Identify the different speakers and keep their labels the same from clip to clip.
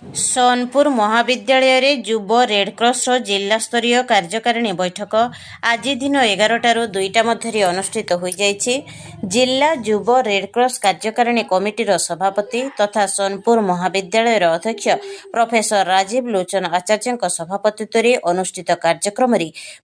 Speaker 1: सोनपुर महाविद्यालय रे जुब रेडक्रॉस जिला स्तरीय कार्यकारिणी बैठक आज दिन 11 2टा मध्य अनुष्ठित हो जाइछि। जिला जुब रेडक्रॉस कार्यकारिणी कमिटीर सभापति तथा सोनपुर महाविद्यालय अध्यक्ष प्रोफेसर राजीव लोचन आचार्य सभापतित्व में अनुष्ठित कार्यक्रम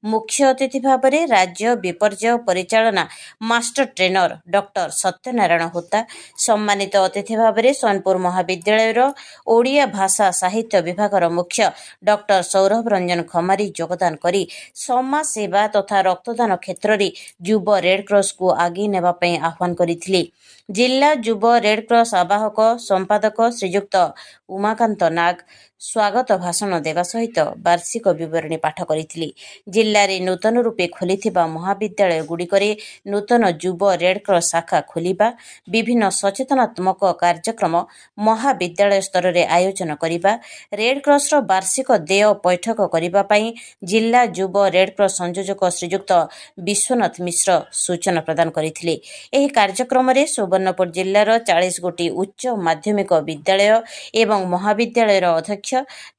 Speaker 1: मुख्य अतिथि भाव में राज्य विपर्यय परिचालना मास्टर ट्रेनर डॉक्टर सत्यनारायण होता, सम्मानित अतिथि भाव में सोनपुर महाविद्यालय ओडिया भाषा साहित्य विभाग मुख्य डॉक्टर सौरभ रंजन खमारी योगदान करी समाज सेवा तथा रक्तदान क्षेत्र में जुब रेडक्रॉस को आगे नेबापई आह्वान करथिले। जिला जुब रेडक्रॉस आवाहक संपादक श्रीजुक्त उमाकांत नाग स्वागत भाषण देवा सहित वार्षिक विवरणी पाठ करथिले। जिले में नूतन रूपे खोलिथिबा महाविद्यालय गुड़िकरे नूतन जुब रेडक्रॉस शाखा खोलिबा, विभिन्न सचेतनात्मक कार्यक्रम महाविद्यालय स्तर में आयोजन करिबा, रेडक्रॉस वार्षिक देय पैठक करिबा पई जिला जुब रेडक्रॉस संयोजक श्रीजुक्त विश्वनाथ मिश्र सूचना प्रदान करथिले। एही कार्यक्रम रे सुवर्णपुर जिल्लार 40 गोटी उच्च माध्यमिक विद्यालय एवं महाविद्यालय अध्यक्ष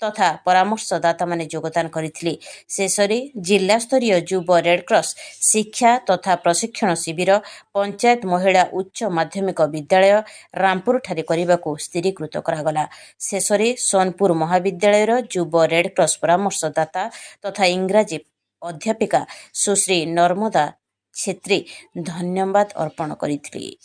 Speaker 1: तथा परामर्शदाता माने योगदान करथिले। शेषरे जिला स्तरीय जुब रेडक्रॉस शिक्षा तथा प्रशिक्षण शिविर पंचायत महिला उच्च माध्यमिक विद्यालय रामपुर ठारे करबाकू स्थिरीकृत करागला। शेषरे सोनपुर महाविद्यालय जुब रेडक्रॉस परामर्शदाता तथा इंग्राजी अध्यापिका सुश्री नर्मदा छेत्री धन्यवाद अर्पण करथिले।